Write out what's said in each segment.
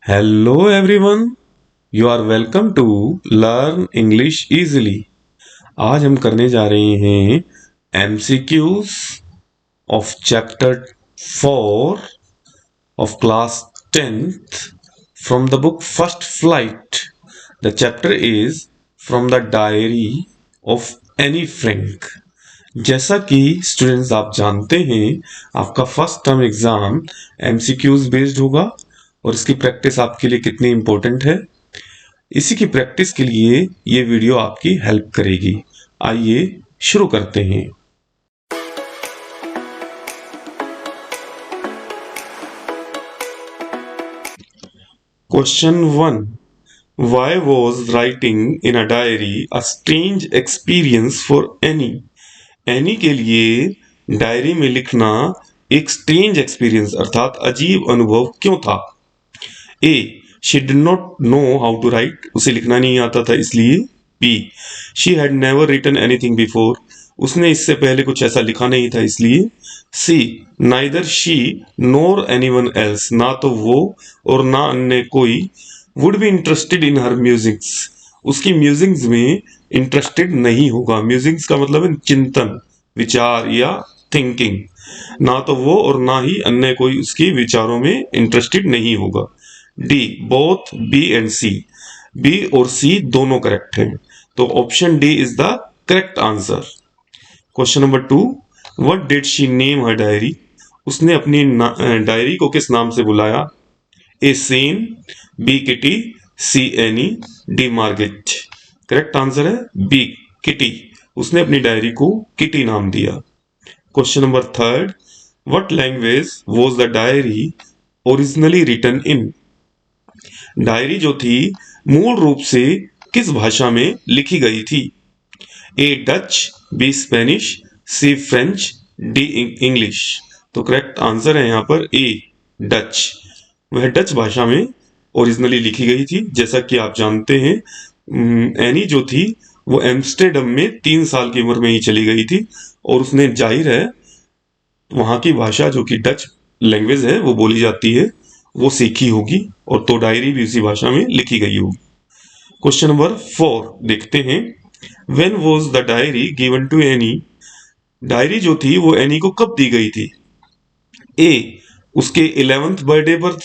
Hello everyone, you are welcome to Learn English Easily। आज हम करने जा रहे हैं MCQs of Chapter 4 of Class 10th from the book First Flight। The chapter is From the Diary of Annie Frank। जैसा कि students आप जानते हैं, आपका first term exam MCQs based होगा और इसकी प्रैक्टिस आपके लिए कितनी इंपॉर्टेंट है, इसी की प्रैक्टिस के लिए ये वीडियो आपकी हेल्प करेगी। आइए शुरू करते हैं। Question 1, Why was writing in a diary a strange experience for Annie? Any के लिए डायरी में लिखना एक स्ट्रेंज एक्सपीरियंस अर्थात अजीब अनुभव क्यों था? A, she did not know how to write, उसे लिखना नहीं आता था इसलिए। B, she had never written anything before, उसने इससे पहले कुछ ऐसा लिखा नहीं था इसलिए। C, neither she nor anyone else, ना तो वो और ना अन्य कोई would be interested in her musics, उसकी म्यूजिक्स में इंटरेस्टेड नहीं होगा। म्यूजिक्स का मतलब है चिंतन, विचार या थिंकिंग। ना तो वो और ना ही अन्य कोई उसकी विचारों में इंटरेस्टेड नहीं होगा। D, both B and C, B और सी दोनों करेक्ट हैं, तो option D is the correct answer. Question number 2, what did she name her diary, उसने अपनी डायरी को किस नाम से बुलाया? A, Sen, B, Kitty, C, Anne, D, Margot. Correct answer है बी, किटी, उसने अपनी डायरी को किटी नाम दिया। Question number 3, what language was the diary originally written in, diary जो थी मूल रूप से किस भाषा में लिखी गई थी? ए, डच, बी, स्पेनिश, सी, फ्रेंच, डी, इंग्लिश। तो करेक्ट आंसर है यहां पर ए, डच, वह डच भाषा में ओरिजिनली लिखी गई थी। जैसा कि आप जानते हैं, एनी जो थी वो एम्स्टर्डम में 3 साल की उम्र में ही चली गई थी और उसने जाहिर है वहां की भाषा जो कि डच लैंग्वेज है वो बोली जाती है वो सीखी होगी, और तो डायरी भी उसी भाषा में लिखी गई होगी। क्वेश्चन नंबर 4 देखते हैं, when was the diary given to Anne, diary जो थी वो एनी को कब दी गई थी? ए, उसके 11th बर्थडे पर,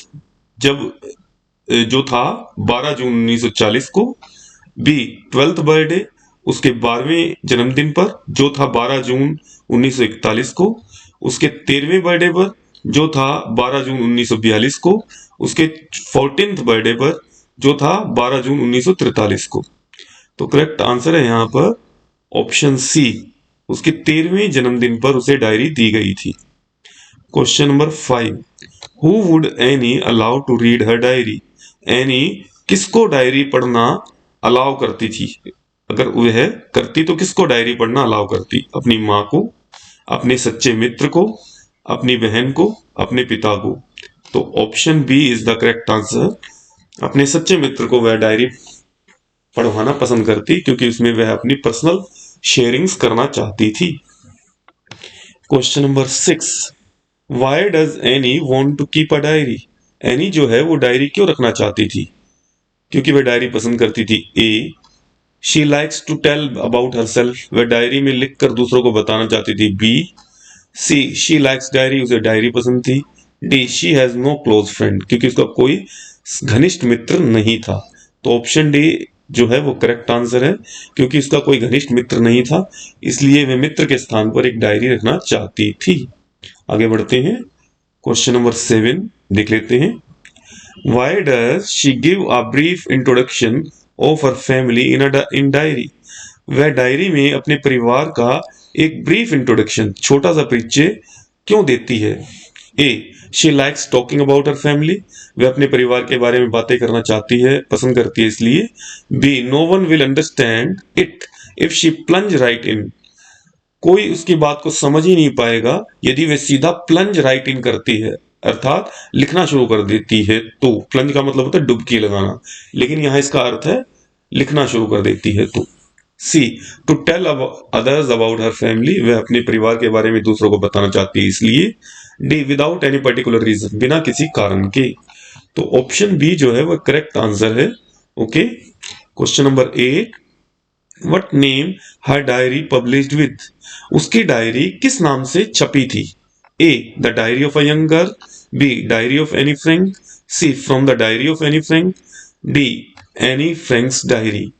जब जो था 12 जून 1940 को। बी, 12th बर्थडे, उसके 12वें जन्मदिन पर जो था 12 जून 1941 को। उसके 13वें बर्थडे पर जो था 12 जून 1942 को। उसके 14th बर्थडे पर जो था 12 जून 1943 को। तो करेक्ट आंसर है यहां पर ऑप्शन सी, उसके 13वें जन्मदिन पर उसे डायरी दी गई थी। Question number 5, who would Anne allow to read her diary, Anne किसको डायरी पढ़ना अलाउ करती थी? अगर वह करती तो किसको डायरी पढ़ना अलाउ करती? अपनी माँ को, अपने सच्चे मित्र को, अपनी बहन को, अपने पिता को। तो option B is the correct answer, अपने सच्चे मित्र को वह डायरी पढ़वाना पसंद करती क्योंकि उसमें वह अपनी पर्सनल शेयरिंग्स करना चाहती थी। Question number 6, why does Anne want to keep a diary, Anne जो है वो डायरी क्यों रखना चाहती थी? क्योंकि वह डायरी पसंद करती थी। A, she likes to tell about herself, वह डायरी में लिखकर दूसरों को बताना चाहती थी। B, C, she likes diary, उसे डायरी पसंद थी। D, she has no close friend, क्योंकि उसका कोई घनिष्ठ मित्र नहीं था। तो ऑप्शन डी जो है वो करेक्ट आंसर है, क्योंकि उसका कोई घनिष्ठ मित्र नहीं था इसलिए वह मित्र के स्थान पर एक डायरी रखना चाहती थी। आगे बढ़ते हैं, क्वेश्चन नंबर 7 देख लेते हैं, why does she give a brief introduction of her family in diary, वह डायरी में अपने परिवार का एक ब्रीफ इंट्रोडक्शन, छोटा सा परिचय क्यों देती है? A, she likes talking about her family, वह अपने परिवार के बारे में बातें करना चाहती है, पसंद करती है इसलिए। B, no one will understand it if she plunge right in, कोई उसकी बात को समझ ही नहीं पाएगा यदि वह सीधा प्लंज राइट इन करती है, अर्थात लिखना शुरू कर देती है। तो प्लंज का मतलब होता है डुबकी लगाना, लेकिन यहां इसका अर्थ है लिखना शुरू कर देती है। तो C, to tell others about her family, वह अपने परिवार के बारे में दूसरों को बताना चाहती है इसलिए। D, without any particular reason, बिना किसी कारण के। तो ऑप्शन बी जो है वह करेक्ट आंसर है। Okay, question number 8, what name her diary published with, उसकी डायरी किस नाम से छपी थी? A the diary of a young girl, B diary of Anne Frank, C from the diary of Anne Frank, D Anne Frank's diary.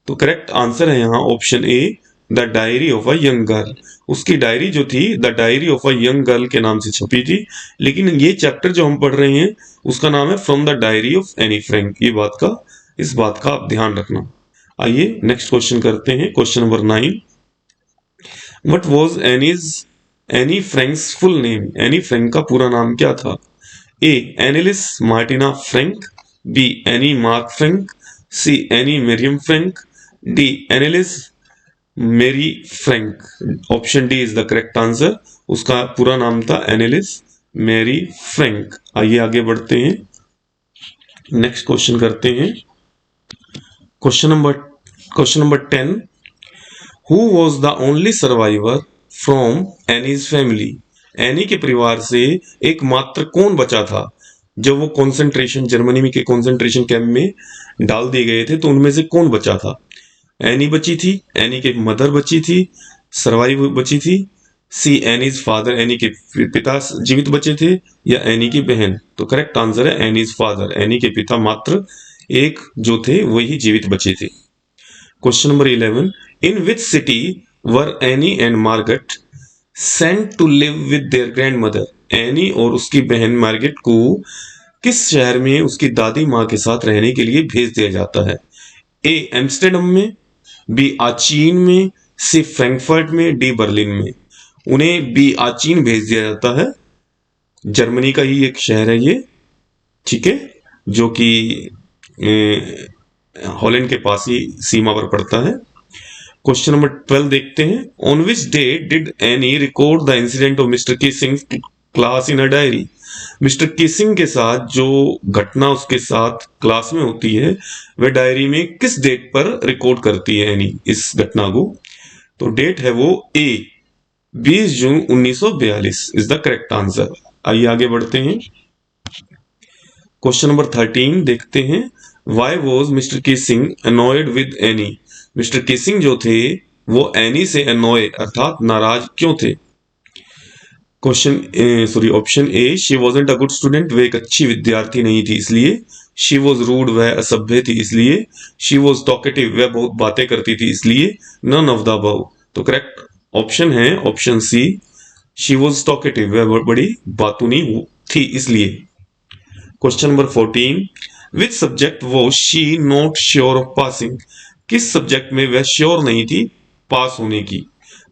तो correct answer है यहाँ option A, the diary of a young girl. उसकी diary जो थी the diary of a young girl के नाम से छपी थी, लेकिन ये चैप्टर जो हम पढ़ रहे हैं उसका नाम है from the diary of Anne Frank. इस बात का आप ध्यान रखना। आइए नेक्स्ट क्वेश्चन करते हैं, question number 9, what was Anne Frank's full name, Anne Frank का पूरा नाम क्या था? A Annelies Martina Frank, B Anne Mark Frank, C Anne Miriam Frank, D Annelies Marie Frank. Option D is the correct answer. उसका पूरा नाम था एनिलिस Marie Frank. आइए आगे बढ़ते हैं, नेक्स्ट क्वेश्चन करते हैं, question number 10, who was the only survivor from Annie's family, any के परिवार से एकमात्र कौन बचा था जब वो कॉन्सेंट्रेशन जर्मनी में के कॉन्सेंट्रेशन कैंप में डाल दिए गए थे? तो उनमें से कौन बचा था? एनी बची थी, एनी के मदर बची थी, सर्वाइव बची थी, सी एनीज फादर, एनी के पिता जीवित बचे थे, या एनी की बहन? तो करेक्ट आंसर है एनीज फादर, एनी के पिता मात्र एक जो थे वही जीवित बचे थे। Question number 11, in which city were Anne and Margaret sent to live with their grand mother, Anne और उसकी बहन मार्गरेट को किस शहर में उसकी दादी माँ के साथ रहने के लिए भेज दिया जाता है? ए एम्स्टर्डम में, बी आचीन में, सी फ्रैंकफर्ट में, डी बर्लिन में। उन्हें बी आचीन भेज दिया जाता है, जर्मनी का ही एक शहर है ये, ठीक है, जो कि हॉलैंड के पास ही सीमा पर पड़ता है। क्वेश्चन नंबर 12 देखते हैं, on which day did any record the incident of mister Keesing class in a diary, mister Keesing के साथ जो घटना उसके साथ क्लास में होती है वह डायरी में किस डेट पर रिकॉर्ड करती है एनी इस घटना को? तो डेट है वो ए 20 जून 1942 इज द करेक्ट आंसर। आइए आगे बढ़ते हैं, क्वेश्चन नंबर 13 देखते हैं, why was mister Keesing annoyed with any, mister Keesing जो थे वो एनी से अनॉय अर्थात नाराज क्यों थे? Option A, she wasn't a good student, वह एक अच्छी विद्यार्थी नहीं थी इसलिए, शी वॉज रूड, वह असभ्य थी इसलिए, शी वॉज टॉकेटिव, वह बहुत बातें करती थी इसलिए, नन ऑफ द अबव। तो करेक्ट ऑप्शन है option C, she was talkative, वह बड़ी बातूनी थी इसलिए। क्वेश्चन नंबर 14, विच सब्जेक्ट वो she not sure of passing, किस सब्जेक्ट में वह श्योर नहीं थी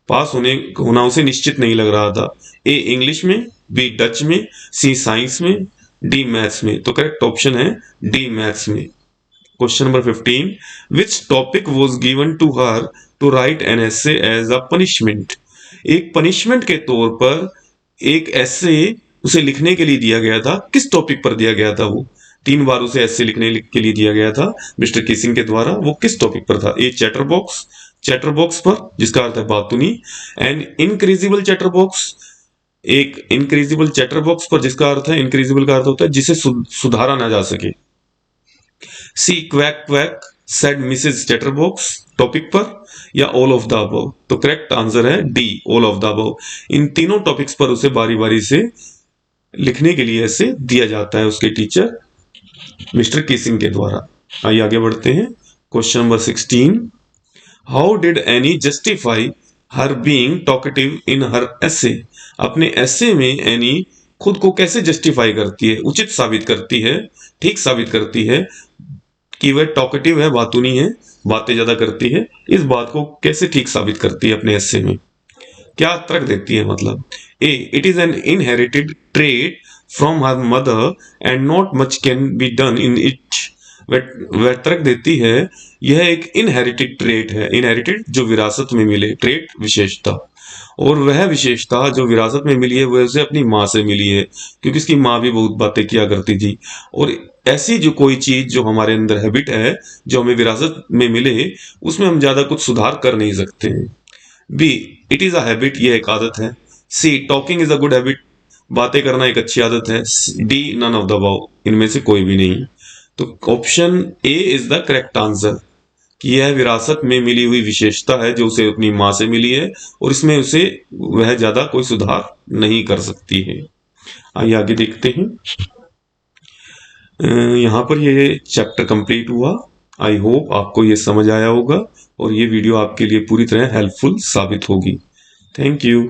पास होना उसे निश्चित नहीं लग रहा था? ए इंग्लिश में, बी डच में, सी साइंस में, डी मैथ्स में। तो करेक्ट ऑप्शन है डी मैथ्स में। Question number 15, which topic was given to her to write an essay as a punishment, एक पनिशमेंट के तौर पर एक एसे उसे लिखने के लिए दिया गया था, किस टॉपिक पर दिया गया था? वो 3 बार उसे एसे लिखने के लिए दिया गया था मिस्टर किसिंग के द्वारा, वो किस टॉपिक पर था? ए चैटर बॉक्स पर, जिसका अर्थ है बातूनी, एंड इनक्रीजिबल चैटर बॉक्स, एक इनक्रीजिबल चैटर बॉक्स पर जिसका अर्थ है, इनक्रीजिबल का अर्थ होता है जिसे सुधारा ना जा सके, C quack quack said Mrs chatterbox topic पर, या ऑल ऑफ द अबव। तो करेक्ट आंसर है D all of the above. इन तीनों टॉपिक्स पर उसे बारी बारी से लिखने के लिए ऐसे दिया जाता है उसके टीचर मिस्टर किसिंग के द्वारा। आइए आगे बढ़ते हैं, question number 16, how did Anne justify her being talkative in her essay, अपने एसे में एनी खुद को कैसे जस्टिफाई करती है, उचित साबित करती है, ठीक साबित करती है कि वह टॉकेटिव है, बातूनी है, बातें ज्यादा करती है, इस बात को कैसे ठीक साबित करती है अपने एसे में, क्या तर्क देती है? मतलब A it is an inherited trait from her mother and not much can be done in it, वह तर्क देती है यह एक इनहेरिटेड ट्रेट है, इनहेरिटेड जो विरासत में मिले, ट्रेट विशेषता, और वह विशेषता जो विरासत में मिली है वह उसे अपनी माँ से मिली है, क्योंकि उसकी माँ भी बहुत बातें किया करती थी, और ऐसी जो कोई चीज जो हमारे अंदर हैबिट है जो हमें विरासत में मिले उसमें हम ज्यादा कुछ सुधार कर नहीं सकते हैं। B it is a habit, यह एक आदत है। C talking is a good habit, बातें करना एक अच्छी आदत है। D none of the above, इनमें से कोई भी नहीं। तो option A is the correct answer कि यह विरासत में मिली हुई विशेषता है जो उसे अपनी माँ से मिली है और इसमें उसे वह ज्यादा कोई सुधार नहीं कर सकती है। आइए आगे देखते हैं। यहाँ पर ये चैप्टर कंप्लीट हुआ। आई होप आपको ये समझ आया होगा और ये वीडियो आपके लिए पूरी तरह हेल्पफुल साबित होगी। Thank you.